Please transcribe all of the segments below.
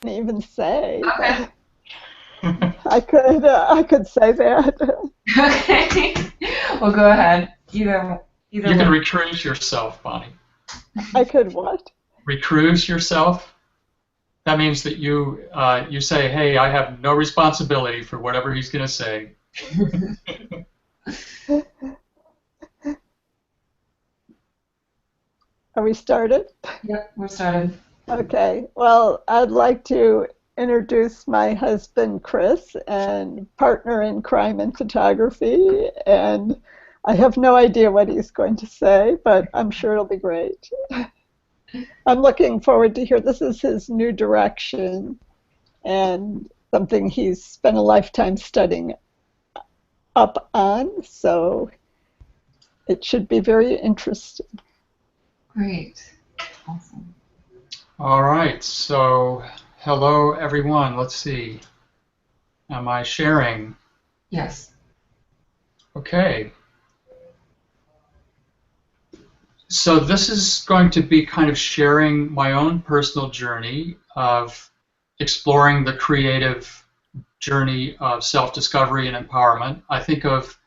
even say, Okay. but I could say that. Okay. Well, go ahead. Either You can one. recruit yourself, Bonnie. I could what? Recruit yourself. That means that you say, "Hey, I have no responsibility for whatever he's going to say." Are we started? Yep, we're started. Okay. Well, I'd like to introduce my husband, Chris, and partner in crime and photography. And I have no idea what he's going to say, but I'm sure it'll be great. I'm looking forward to hear this is his new direction and something he's spent a lifetime studying up on. So it should be very interesting. Great. Awesome. All right. So, hello, everyone. Let's see. Am I sharing? Yes. Okay. So this is going to be kind of sharing my own personal journey of exploring the creative journey of self-discovery and empowerment. I think of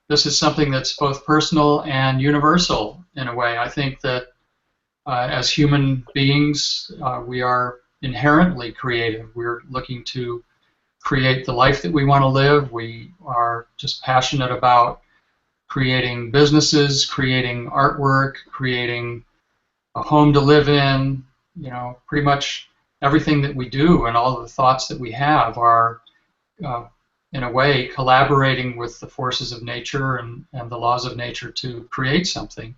this as something that's both personal and universal in a way. I think that as human beings, we are inherently creative. We're looking to create the life that we want to live. We are just passionate about creating businesses, creating artwork, creating a home to live in. Pretty much everything that we do and all of the thoughts that we have are, uh, in a way, collaborating with the forces of nature and the laws of nature to create something.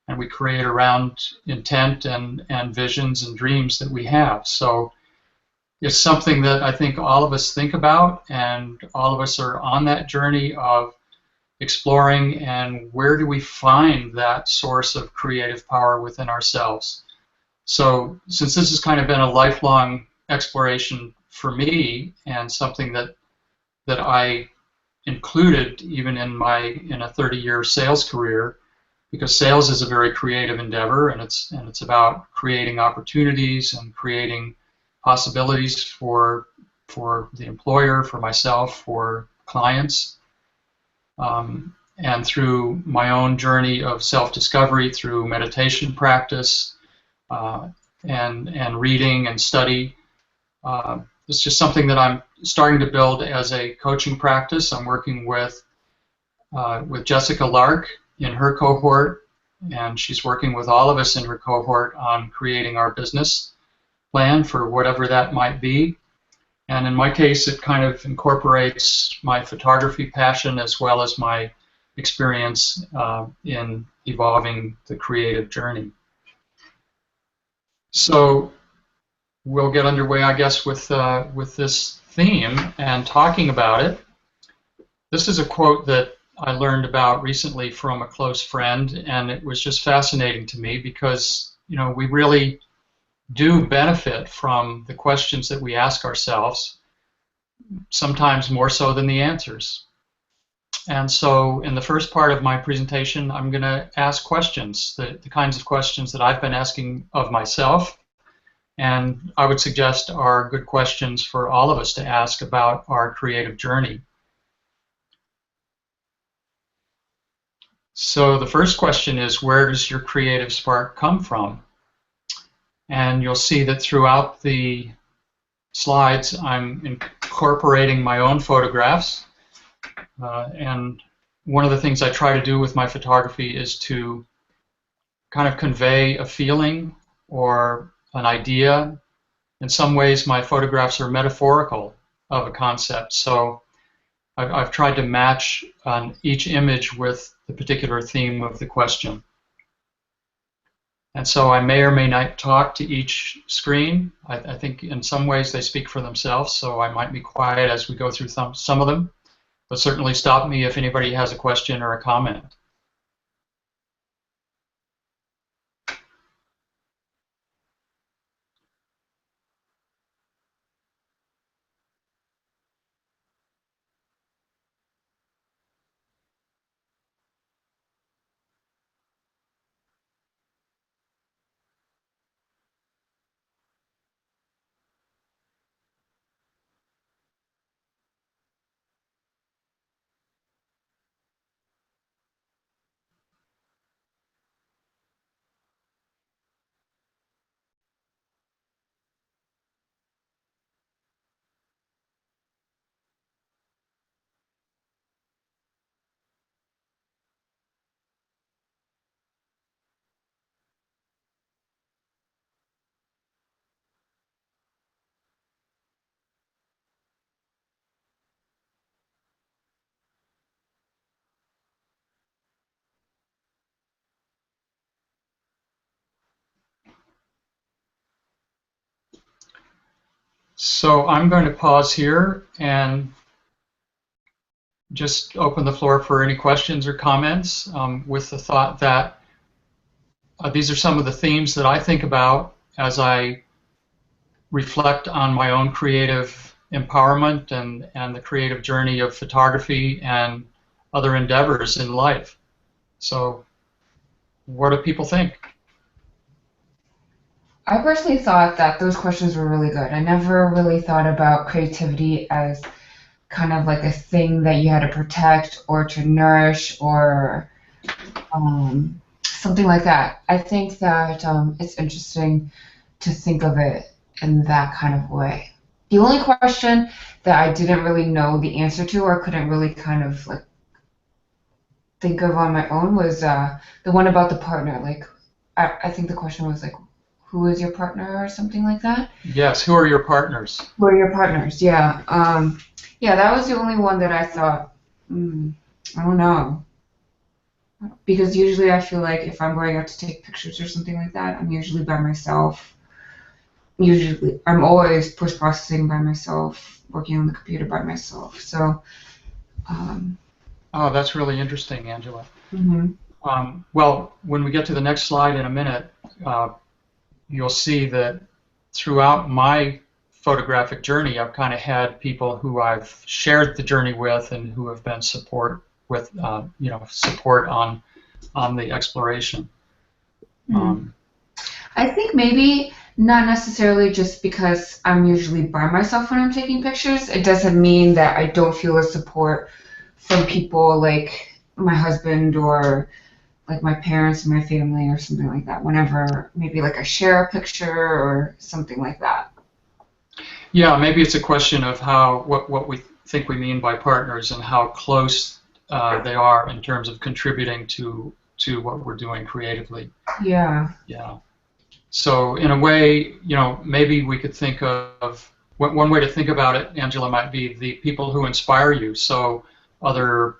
And we create around intent and visions and dreams that we have. So it's something that I think all of us think about, and all of us are on that journey of exploring and where do we find that source of creative power within ourselves. So since this has kind of been a lifelong exploration for me and something that I included even in a 30-year sales career, because sales is a very creative endeavor, and it's about creating opportunities and creating possibilities for the employer, for myself, for clients. And through my own journey of self-discovery, through meditation practice, uh, and reading and study. It's just something that I'm starting to build as a coaching practice. I'm working with Jessica Lark in her cohort, and she's working with all of us in her cohort on creating our business plan for whatever that might be. And in my case, it kind of incorporates my photography passion as well as my experience in evolving the creative journey. So we'll get underway, I guess, with this theme and talking about it. This is a quote that I learned about recently from a close friend, and it was just fascinating to me because we really do benefit from the questions that we ask ourselves, sometimes more so than the answers. And so in the first part of my presentation, I'm going to ask questions, the kinds of questions that I've been asking of myself, and I would suggest are good questions for all of us to ask about our creative journey. So the first question is, where does your creative spark come from? And you'll see that throughout the slides, I'm incorporating my own photographs. And one of the things I try to do with my photography is to kind of convey a feeling or an idea. In some ways, my photographs are metaphorical of a concept. So I've tried to match each image with the particular theme of the question. And so I may or may not talk to each screen. I think in some ways they speak for themselves, so I might be quiet as we go through some of them, but certainly stop me if anybody has a question or a comment. So I'm going to pause here and just open the floor for any questions or comments, with the thought that these are some of the themes that I think about as I reflect on my own creative empowerment and the creative journey of photography and other endeavors in life. So what do people think? I personally thought that those questions were really good. I never really thought about creativity as kind of like a thing that you had to protect or to nourish or something like that. I think that it's interesting to think of it in that kind of way. The only question that I didn't really know the answer to or couldn't really kind of like think of on my own was the one about the partner. Like, I think the question was like, who is your partner or something like that? Yes, who are your partners? Who are your partners? Yeah. Yeah, that was the only one that I thought, I don't know. Because usually I feel like if I'm going out to take pictures or something like that, I'm usually by myself. Usually, I'm always post-processing by myself, working on the computer by myself. So, um, Oh, that's really interesting, Angela. mhm. Well, when we get to the next slide in a minute, you'll see that throughout my photographic journey, I've kind of had people who I've shared the journey with and who have been support with, support on the exploration. I think maybe not necessarily just because I'm usually by myself when I'm taking pictures. It doesn't mean that I don't feel a support from people like my husband or like my parents and my family or something like that. Whenever maybe like I share a picture or something like that. Yeah, maybe it's a question of what we think we mean by partners and how close they are in terms of contributing to what we're doing creatively. Yeah. Yeah. So in a way, maybe we could think of one way to think about it, Angela, might be the people who inspire you. So other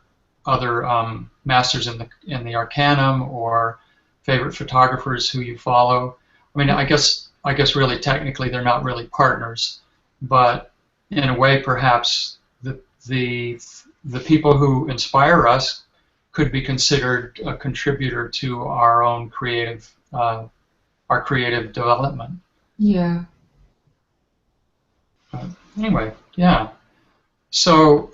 masters in the Arcanum or favorite photographers who you follow. I mean, I guess really technically they're not really partners, but in a way, perhaps the people who inspire us could be considered a contributor to our own creative development. Yeah. Anyway, yeah. So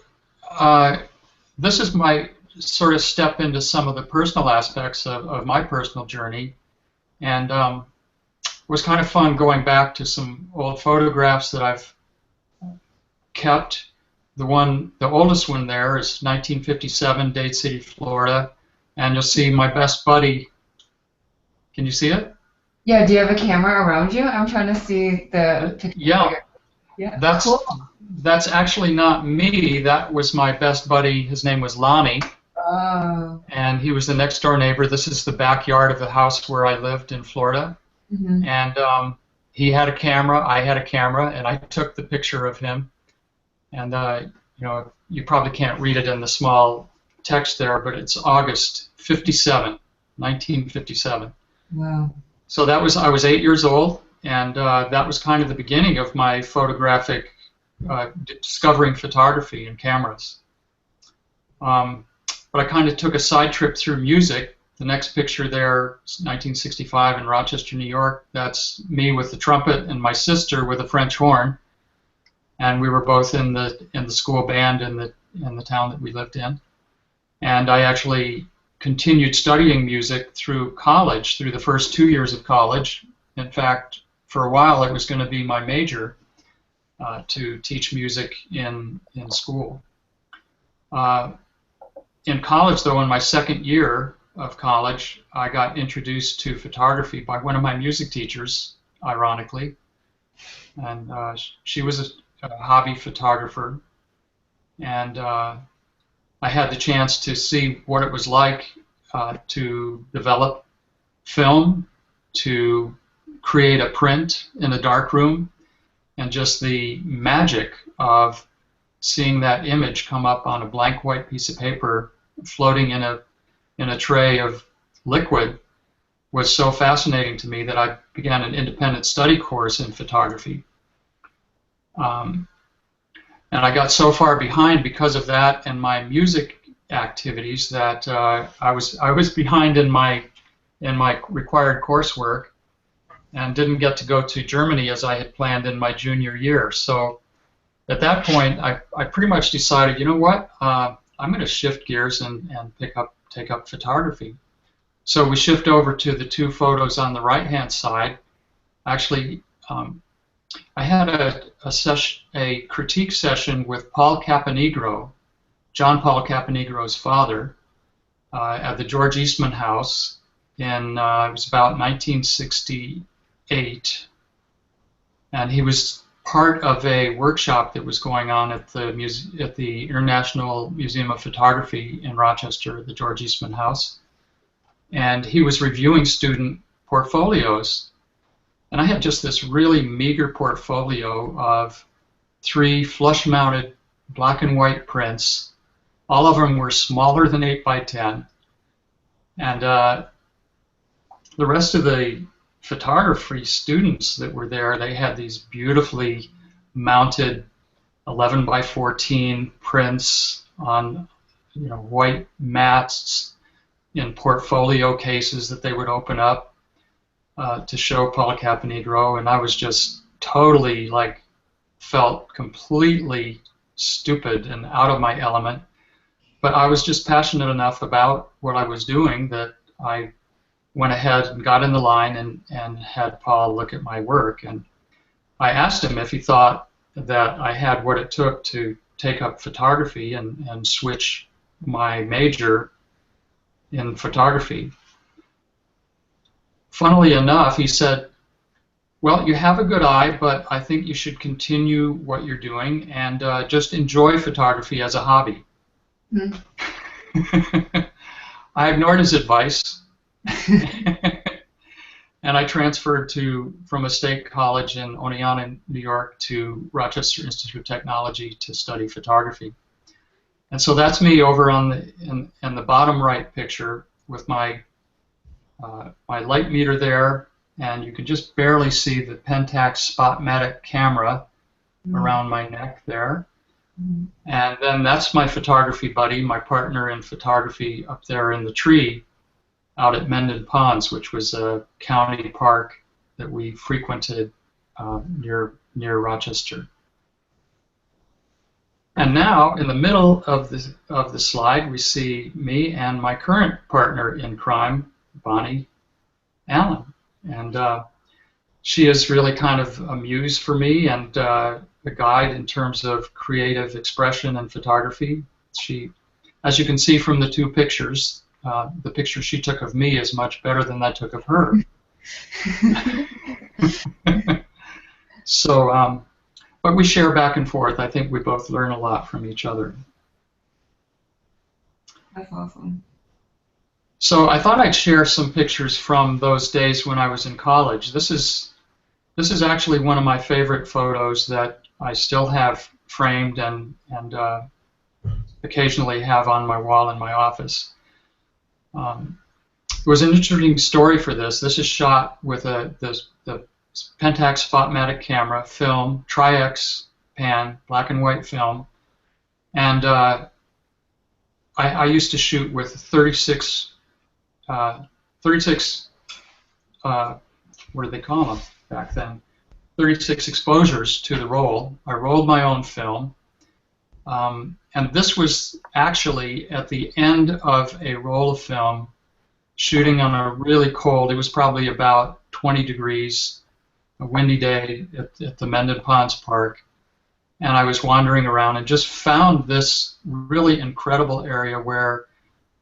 this is my sort of step into some of the personal aspects of my personal journey, and it was kind of fun going back to some old photographs that I've kept. The oldest one there is 1957, Dade City, Florida, and you'll see my best buddy. Can you see it? Yeah, do you have a camera around you? I'm trying to see the picture. Yeah, Yeah. that's Cool. that's actually not me. That was my best buddy. His name was Lonnie, Oh. and he was the next door neighbor. This is the backyard of the house where I lived in Florida, Mhm. and he had a camera. I had a camera, and I took the picture of him. And you probably can't read it in the small text there, but it's August 57, 1957. Wow. So I was 8 years old, and that was kind of the beginning of my photographic, discovering photography and cameras. But I kind of took a side trip through music. The next picture there is 1965 in Rochester, New York. That's me with the trumpet and my sister with a French horn. And we were both in the school band in the town that we lived in. And I actually continued studying music through college, through the first 2 years of college. In fact, for a while it was going to be my major, to teach music in school. In college, though, in my second year of college, I got introduced to photography by one of my music teachers, ironically. And she was a hobby photographer, and I had the chance to see what it was like to develop film, to create a print in a dark room, and just the magic of seeing that image come up on a blank white piece of paper floating in a tray of liquid was so fascinating to me that I began an independent study course in photography. Um, and I got so far behind because of that and my music activities that I was behind in my required coursework and didn't get to go to Germany as I had planned in my junior year. So at that point, I pretty much decided, you know what, I'm going to shift gears and take up photography. So we shift over to the two photos on the right-hand side. Actually, I had a critique session with Paul Caponegro, John Paul Caponegro's father, at the George Eastman House in it was about 1968, and he was part of a workshop that was going on at the International Museum of Photography in Rochester, the George Eastman House, and he was reviewing student portfolios. And I had just this really meager portfolio of 3 flush-mounted black and white prints. All of them were smaller than 8 by 10, and the rest of the photography students that were there, they had these beautifully mounted 11 by 14 prints on, white mats in portfolio cases that they would open up to show Paul Caponegro, and I was just totally felt completely stupid and out of my element. But I was just passionate enough about what I was doing that I went ahead and got in the line and had Paul look at my work. And I asked him if he thought that I had what it took to take up photography and switch my major in photography. Funnily enough, he said, well, you have a good eye, but I think you should continue what you're doing and just enjoy photography as a hobby. Mm. I ignored his advice, and I transferred from a state college in Oneonta, New York, to Rochester Institute of Technology to study photography. And so that's me over on in the bottom right picture with my light meter there, and you can just barely see the Pentax Spotmatic camera around my neck there. And then that's my photography buddy, my partner in photography up there in the tree out at Mendon Ponds, which was a county park that we frequented near Rochester. And now, in the middle of the slide, we see me and my current partner in crime, Bonnie Allen. And she is really kind of a muse for me and a guide in terms of creative expression and photography. She, as you can see from the two pictures, the picture she took of me is much better than I took of her. So, but we share back and forth. I think we both learn a lot from each other. That's awesome. So I thought I'd share some pictures from those days when I was in college. This is actually one of my favorite photos that I still have framed and occasionally have on my wall in my office. There was an interesting story for this. This is shot with the Pentax Spotmatic camera, film, Tri-X pan, black and white film, and I used to shoot with 36 what do they call them back then? 36 exposures to the roll. I rolled my own film, and this was actually at the end of a roll of film, shooting on a really cold, it was probably about 20 degrees, a windy day at the Mendon Ponds Park, and I was wandering around and just found this really incredible area where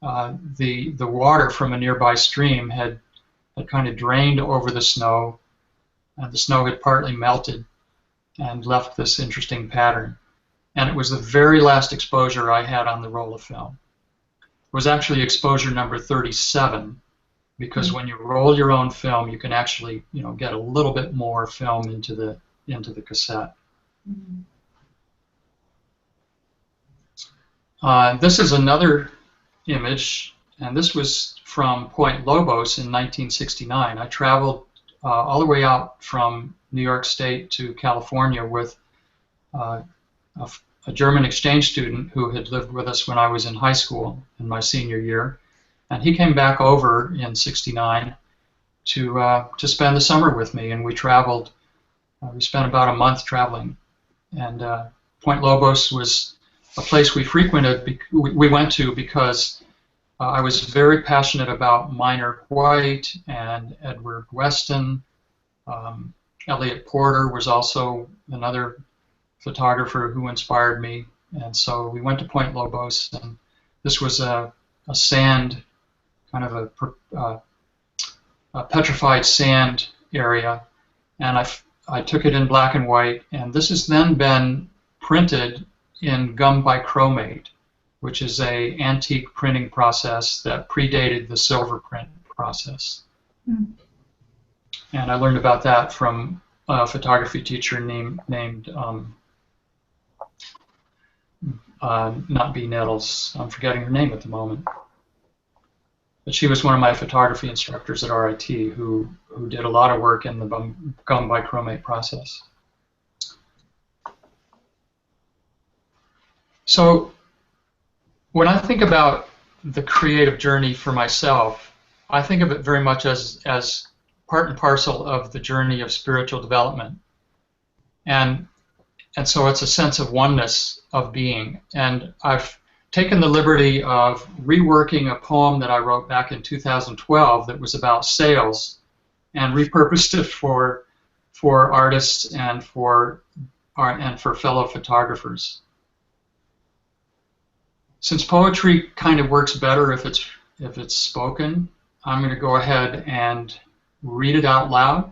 the water from a nearby stream had kind of drained over the snow, and the snow had partly melted and left this interesting pattern. And it was the very last exposure I had on the roll of film. It was actually exposure number 37, because when you roll your own film, you can actually, get a little bit more film into the cassette. This is another image, and this was from Point Lobos in 1969. I traveled all the way out from New York State to California with uh, a German exchange student who had lived with us when I was in high school in my senior year, and he came back over in '69 to spend the summer with me, and we traveled. We spent about a month traveling, and Point Lobos was a place we frequented. We went to because I was very passionate about Minor White and Edward Weston. Um, Elliot Porter was also another photographer who inspired me, and so we went to Point Lobos, and this was a sand, kind of a petrified sand area, and I took it in black and white, and this has then been printed in gum bichromate, which is a antique printing process that predated the silver print process. Mm. And I learned about that from a photography teacher named not B. Nettles. I'm forgetting her name at the moment. But she was one of my photography instructors at RIT who did a lot of work in the gum bichromate process. So when I think about the creative journey for myself, I think of it very much as part and parcel of the journey of spiritual development. And so it's a sense of oneness of being. And I've taken the liberty of reworking a poem that I wrote back in 2012 that was about sales, and repurposed it for artists and for fellow photographers. Since poetry kind of works better if it's spoken, I'm going to go ahead and read it out loud,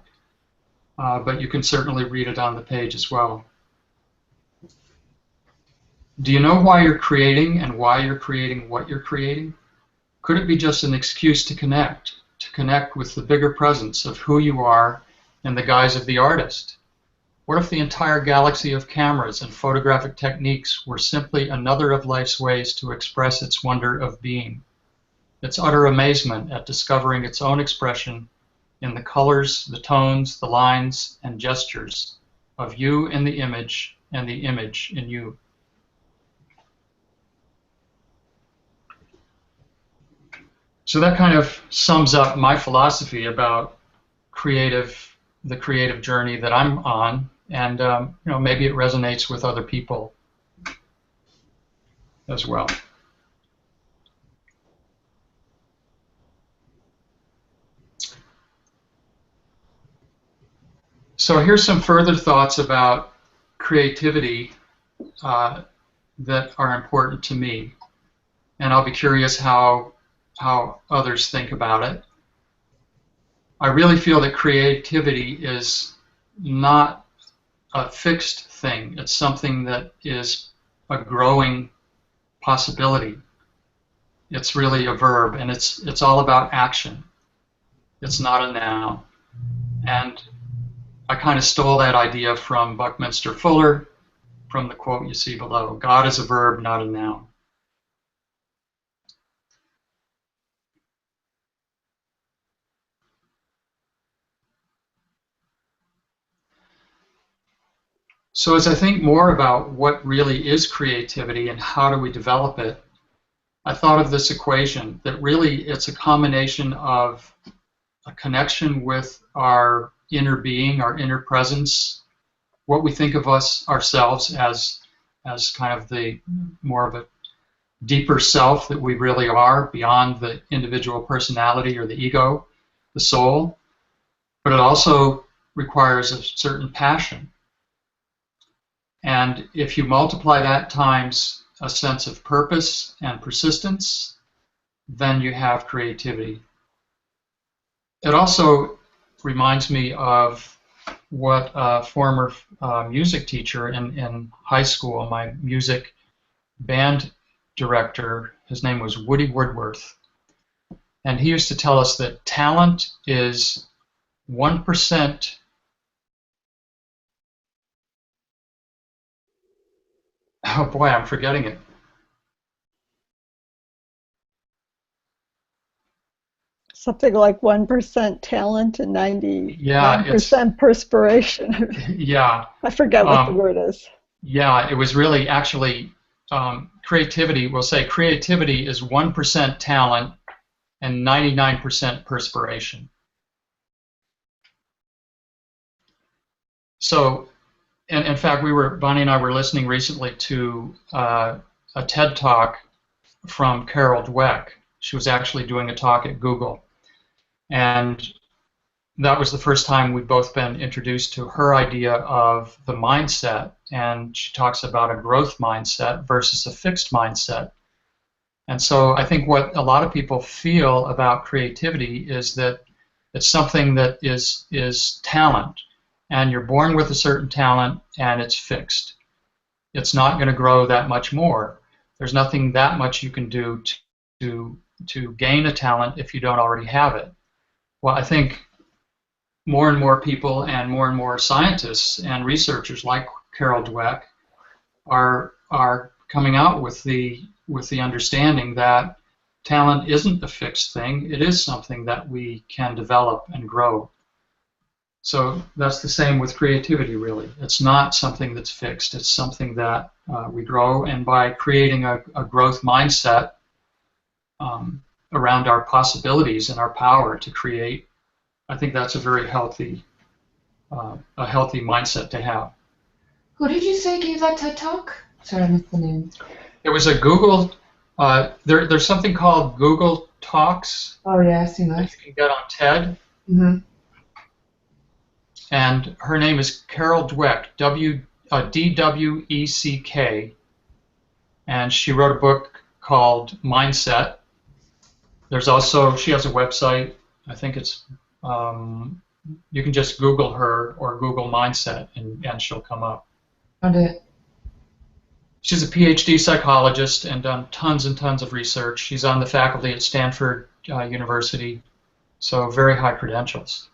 but you can certainly read it on the page as well. Do you know why you're creating and why you're creating what you're creating? Could it be just an excuse to connect with the bigger presence of who you are in the guise of the artist? What if the entire galaxy of cameras and photographic techniques were simply another of life's ways to express its wonder of being, its utter amazement at discovering its own expression in the colors, the tones, the lines, and gestures of you in the image and the image in you? So that kind of sums up my philosophy about the creative journey that I'm on, and maybe it resonates with other people as well. So here's some further thoughts about creativity that are important to me, and I'll be curious how others think about it. I really feel that creativity is not a fixed thing. It's something that is a growing possibility. It's really a verb, and it's all about action. It's not a noun. And I kind of stole that idea from Buckminster Fuller, from the quote you see below. God is a verb, not a noun. So as I think more about what really is creativity and how do we develop it, I thought of this equation that really it's a combination of a connection with our inner being, our inner presence, what we think of ourselves as kind of the more of a deeper self that we really are beyond the individual personality or the ego, the soul, but it also requires a certain passion. And if you multiply that times a sense of purpose and persistence, then you have creativity. It also reminds me of what a former music teacher in high school, my music band director, his name was Woody Woodworth, and he used to tell us that talent is 1%. Oh boy, I'm forgetting it. Something like 1% talent and 99% perspiration. Yeah. I forget what the word is. Yeah, it was really actually creativity. We'll say creativity is 1% talent and 99% perspiration. So, and in fact, Bonnie and I were listening recently to a TED talk from Carol Dweck. She was actually doing a talk at Google, and that was the first time we'd both been introduced to her idea of the mindset. And she talks about a growth mindset versus a fixed mindset. And so I think what a lot of people feel about creativity is that it's something that is talent, and you're born with a certain talent, and it's fixed. It's not going to grow that much more. There's nothing that much you can do to gain a talent if you don't already have it. Well, I think more and more scientists and researchers like Carol Dweck are coming out with the understanding that talent isn't a fixed thing. It is something that we can develop and grow. So that's the same with creativity, really. It's not something that's fixed. It's something that we grow, and by creating a growth mindset around our possibilities and our power to create, I think that's a very healthy mindset to have. Who did you say gave that TED Talk? Sorry, I missed the name. It was a Google. There's something called Google Talks Oh yeah, I've seen that that. you can get on TED, and her name is Carol Dweck, Dweck, and she wrote a book called Mindset. There's also, she has a website. I think it's you can just Google her or Google Mindset, and she'll come up. Found it. She's a PhD psychologist and done tons and tons of research. She's on the faculty at Stanford University, so very high credentials.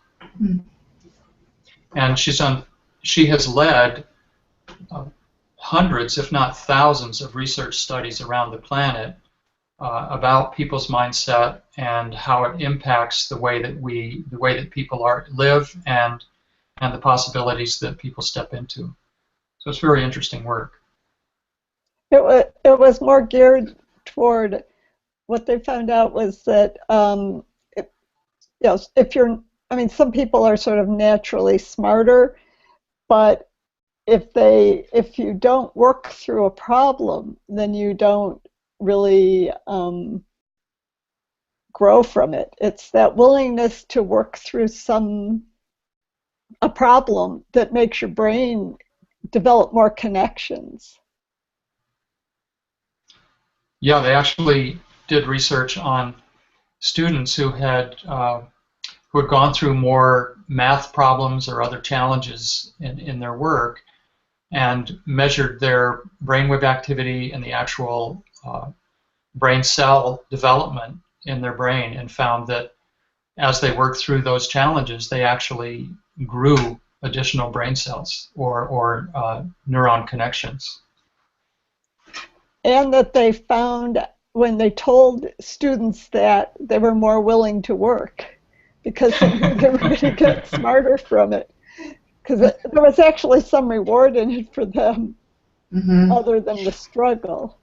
And she has led hundreds, if not thousands, of research studies around the planet about people's mindset and how it impacts the way that people live and the possibilities that people step into. So it's very interesting work. It was more geared toward what they found out was that if you're, I mean, some people are sort of naturally smarter, but if you don't work through a problem, then you don't really grow from it. It's that willingness to work through a problem that makes your brain develop more connections. Yeah, they actually did research on students who had gone through more math problems or other challenges in their work, and measured their brainwave activity and the actual brain cell development in their brain, and found that as they worked through those challenges, they actually grew additional brain cells or neuron connections. And that they found when they told students that, they were more willing to work because they knew they were going to get smarter from it. Because there was actually some reward in it for them, other than the struggle.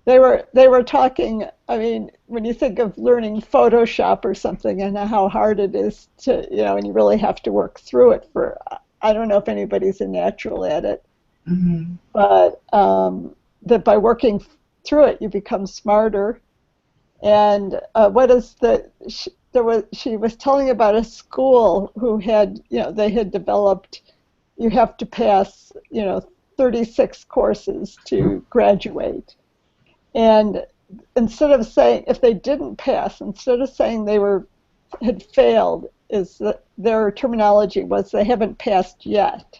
They were talking. I mean, when you think of learning Photoshop or something, and how hard it is to, and you really have to work through it for. I don't know if anybody's a natural at it, but that by working through it, you become smarter. And she was telling about a school who had, they had developed, you have to pass, 36 courses to graduate. And instead of saying, if they didn't pass, instead of saying they had failed, is that their terminology was they haven't passed yet.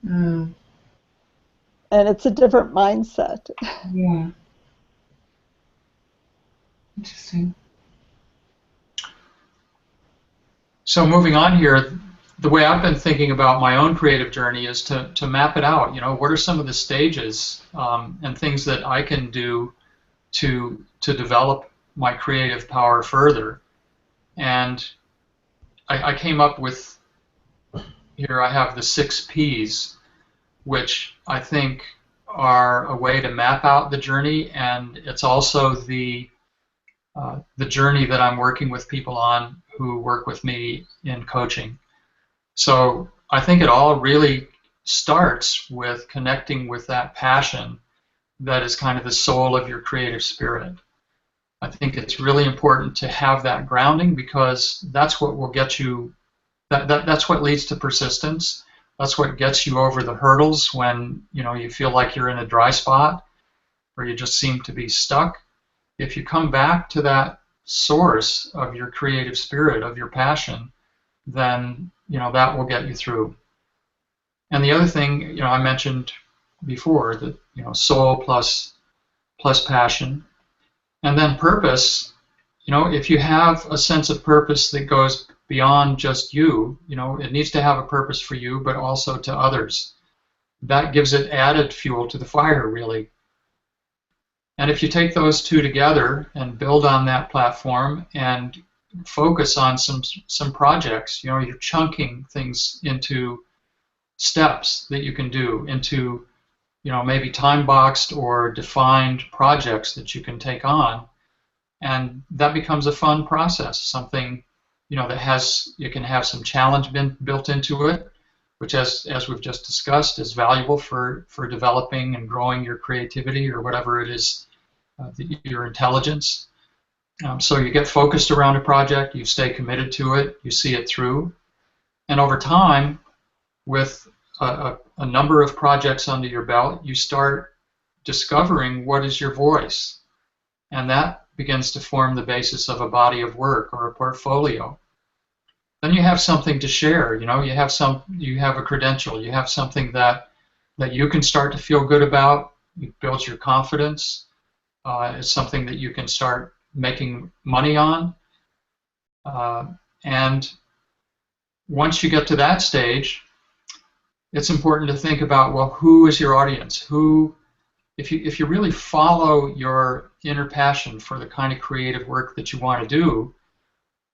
And it's a different mindset. Yeah. Interesting. So moving on here, the way I've been thinking about my own creative journey is to map it out. What are some of the stages and things that I can do to develop my creative power further? And I came up with here I have the 6 Ps, which I think are a way to map out the journey, and it's also the journey that I'm working with people on who work with me in coaching. So I think it all really starts with connecting with that passion that is kind of the soul of your creative spirit. I think it's really important to have that grounding, because that's what will get you, that's what leads to persistence. That's what gets you over the hurdles when you feel like you're in a dry spot or you just seem to be stuck. If you come back to that source of your creative spirit, of your passion, then that will get you through. And the other thing, I mentioned before, that soul plus passion, and then purpose. If you have a sense of purpose that goes beyond just you, it needs to have a purpose for you, but also to others. That gives it added fuel to the fire, really. And if you take those two together and build on that platform and focus on some projects, you're chunking things into steps that you can do, into maybe time-boxed or defined projects that you can take on, and that becomes a fun process, something that you can have some challenge built into it, which, as we've just discussed, is valuable for developing and growing your creativity or whatever it is, your intelligence. So you get focused around a project, you stay committed to it, you see it through, and over time, with a number of projects under your belt, you start discovering what is your voice, and that begins to form the basis of a body of work or a portfolio. Then you have something to share. You have a credential, you have something that you can start to feel good about. It builds your confidence. It's something that you can start making money on. And once you get to that stage, it's important to think about, well, who is your audience? If you really follow your inner passion for the kind of creative work that you want to do,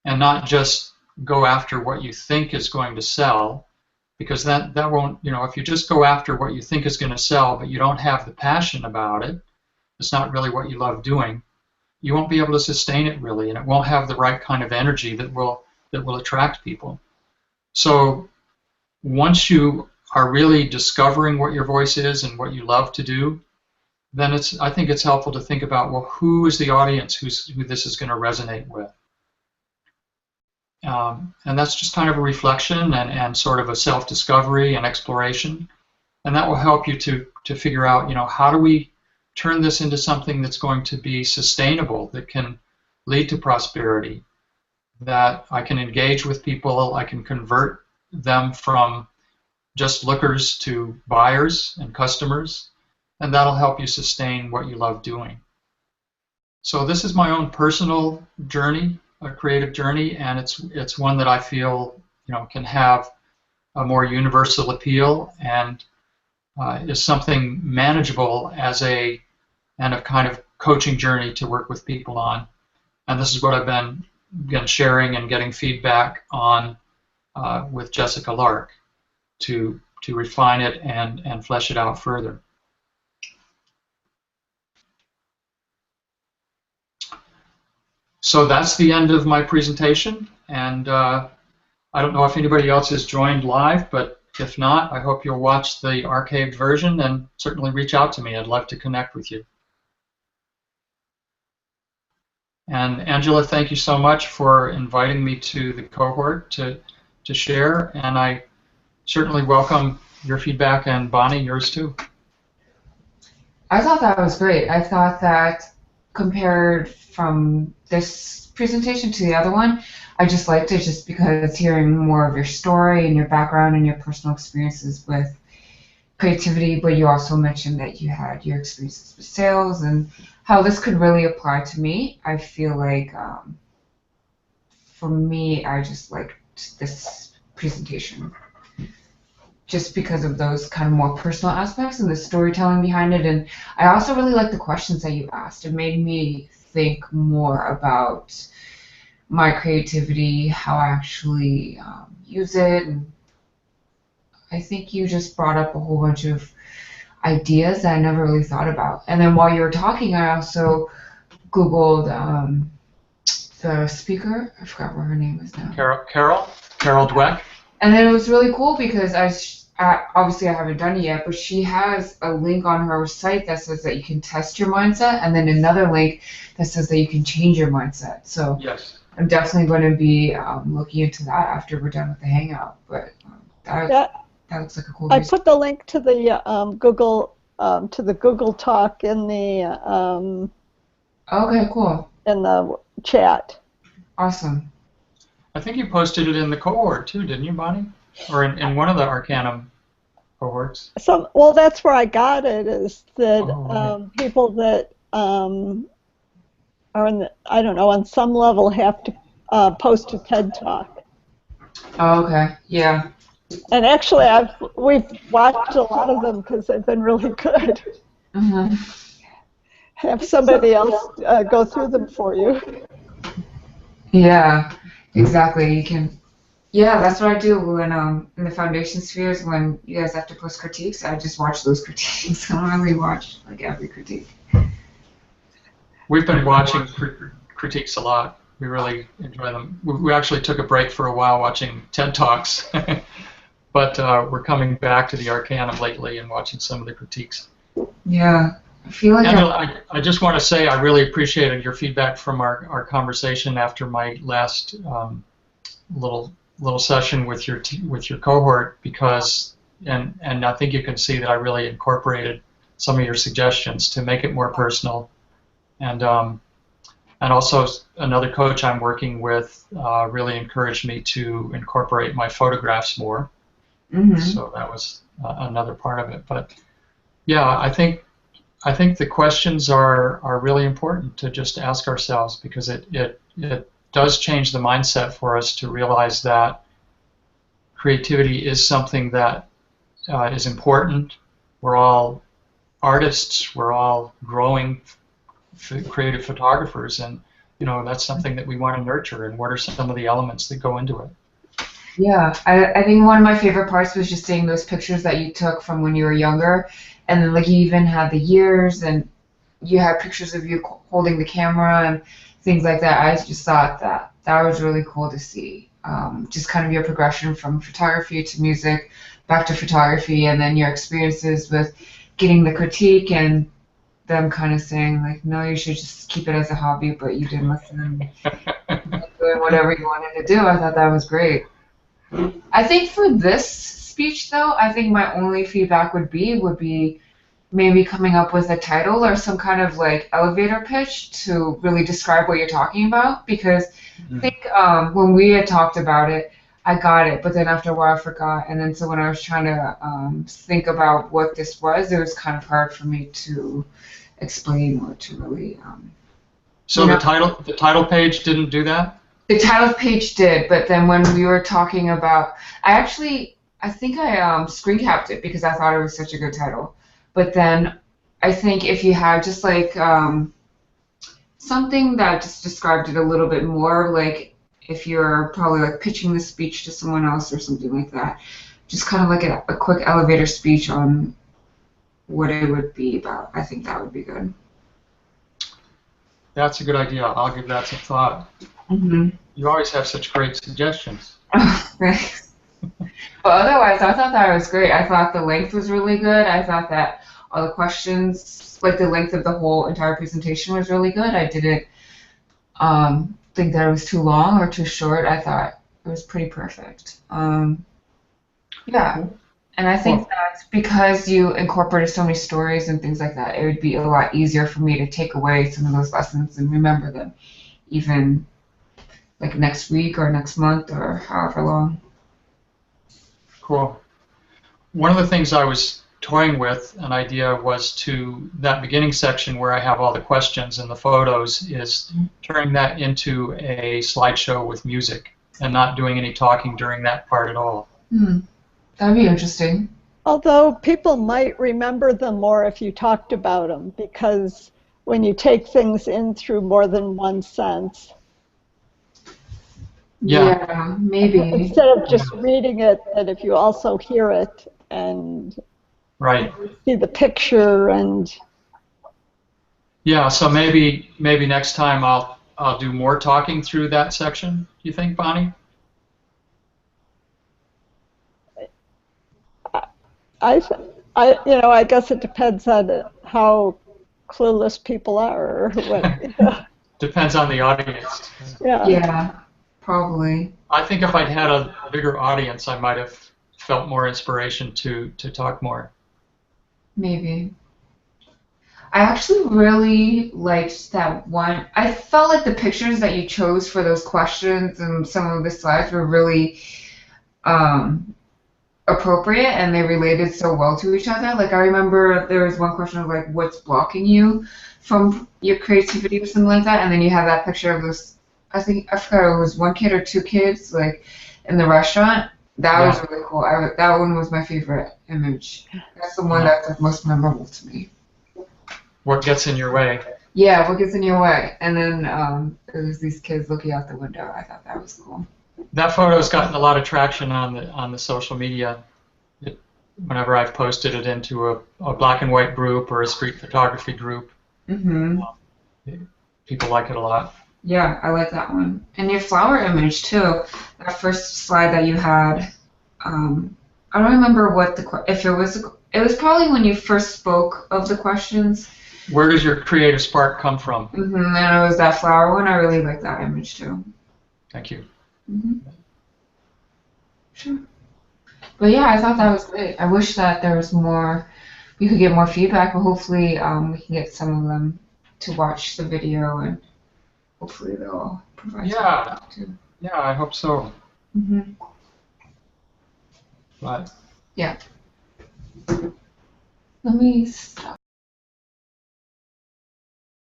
and not just go after what you think is going to sell, because that won't, if you just go after what you think is going to sell, but you don't have the passion about it, it's not really what you love doing, you won't be able to sustain it really, and it won't have the right kind of energy that will attract people. So once you are really discovering what your voice is and what you love to do, then I think it's helpful to think about, well, who is the audience who this is going to resonate with? And that's just kind of a reflection and sort of a self-discovery and exploration. And that will help you to figure out, how do we turn this into something that's going to be sustainable, that can lead to prosperity, that I can engage with people, I can convert them from just lookers to buyers and customers, and that'll help you sustain what you love doing. So this is my own personal journey, a creative journey, and it's one that I feel can have a more universal appeal, and is something manageable as a kind of coaching journey to work with people on. And this is what I've been sharing and getting feedback on with Jessica Lark to refine it and flesh it out further. So that's the end of my presentation, and I don't know if anybody else has joined live, but if not, I hope you'll watch the archived version and certainly reach out to me. I'd love to connect with you. And Angela, thank you so much for inviting me to the cohort to share, and I certainly welcome your feedback, and Bonnie, yours too. I thought that was great. I thought that compared from this presentation to the other one, I just liked it just because hearing more of your story and your background and your personal experiences with creativity, but you also mentioned that you had your experiences with sales and how this could really apply to me. I feel like for me, I just liked this presentation just because of those kind of more personal aspects and the storytelling behind it. And I also really liked the questions that you asked. It made me think more about my creativity, how I actually use it, and I think you just brought up a whole bunch of ideas that I never really thought about. And then while you were talking, I also Googled the speaker. I forgot what her name is now. Carol Dweck. And then it was really cool because obviously I haven't done it yet, but she has a link on her site that says that you can test your mindset, and then another link that says that you can change your mindset. So Yes. I'm definitely going to be looking into that after we're done with the Hangout. But that looks like a cool I resource. put the link to the Google Talk in the Okay, cool. chat. Awesome. I think you posted it in the cohort too, didn't you, Bonnie? Or in one of the Arcanum cohorts. Well, that's where I got it. Is that Right. people that are I don't know, on some level have to post a TED Talk. Oh, okay. Yeah. And actually, we've watched a lot of them because they've been really good. Mm-hmm. Have somebody else go through them for you. Yeah, exactly. You can. Yeah, that's what I do when in the foundation spheres when you guys have to post critiques. I just watch those critiques. I don't really watch like every critique. We've been watching critiques a lot. We really enjoy them. We actually took a break for a while watching TED Talks, but we're coming back to the Arcanum lately and watching some of the critiques. Yeah, I feel like Angela, I just want to say I really appreciated your feedback from our conversation after my last little session with your cohort, because and I think you can see that I really incorporated some of your suggestions to make it more personal, and also another coach I'm working with really encouraged me to incorporate my photographs more. Mm-hmm. So that was another part of it. But yeah, I think the questions are really important to just ask ourselves, because it does change the mindset for us to realize that creativity is something that is important. We're all artists. We're all growing creative photographers, and that's something that we want to nurture. And what are some of the elements that go into it? Yeah, I think one of my favorite parts was just seeing those pictures that you took from when you were younger, and then like you even had the years, and you had pictures of you holding the camera and things like that. I just thought that was really cool to see. Just kind of your progression from photography to music, back to photography, and then your experiences with getting the critique and them kind of saying like, no, you should just keep it as a hobby, but you didn't listen and doing whatever you wanted to do. I thought that was great. I think for this speech though, I think my only feedback would be maybe coming up with a title or some kind of like elevator pitch to really describe what you're talking about, because I think when we had talked about it, I got it, but then after a while I forgot, and then so when I was trying to think about what this was, it was kind of hard for me to explain or to really. So the title page didn't do that? The title page did, but then when we were talking about, I think I screen capped it because I thought it was such a good title. But then I think if you had just like something that just described it a little bit more, like if you're probably like pitching the speech to someone else or something like that, just kind of like a quick elevator speech on what it would be about. I think that would be good. That's a good idea. I'll give that some thought. Mm-hmm. You always have such great suggestions. Thanks. But otherwise, I thought that was great. I thought the length was really good. I thought that all the questions, like the length of the whole entire presentation was really good. I didn't think that it was too long or too short. I thought it was pretty perfect. Yeah. And I think that because you incorporated so many stories and things like that, it would be a lot easier for me to take away some of those lessons and remember them, even like next week or next month or however long. Cool. One of the things I was toying with, an idea was to that beginning section where I have all the questions and the photos, is turning that into a slideshow with music and not doing any talking during that part at all. That'd be interesting. Although people might remember them more if you talked about them, because when you take things in through more than one sense, Yeah, Yeah, maybe. Instead of yeah, just reading it, that if you also hear it and right. see the picture and Yeah, so maybe next time I'll do more talking through that section. You think, Bonnie? I, I guess it depends on how clueless people are or what. Depends on the audience. Yeah. Yeah, probably. I think if I'd had a bigger audience, I might have felt more inspiration to talk more. Maybe. I actually really liked that one. I felt like the pictures that you chose for those questions and some of the slides were really um, appropriate and they related so well to each other. Like I remember there was one question of like, what's blocking you from your creativity or something like that, and then you have that picture of this. I forgot it was one kid or two kids like in the restaurant. That was Yeah, really cool. That one was my favorite image. That's the one yeah. that's like most memorable to me. What gets in your way? Yeah, what gets in your way? And then it was these kids looking out the window. I thought that was cool. That photo's gotten a lot of traction on the social media. Whenever I've posted it into a black and white group or a street photography group, Mhm. people like it a lot. Yeah, I like that one. And your flower image too. That first slide that you had. I don't remember what if it was probably when you first spoke of the questions. Where does your creative spark come from? And it was that flower one. I really like that image too. Thank you. hmm Sure. But yeah, I thought that was great. I wish that there was more, we could get more feedback, but hopefully we can get some of them to watch the video and hopefully they'll provide some Yeah, feedback too. yeah, I hope so. hmm But Yeah. Let me stop.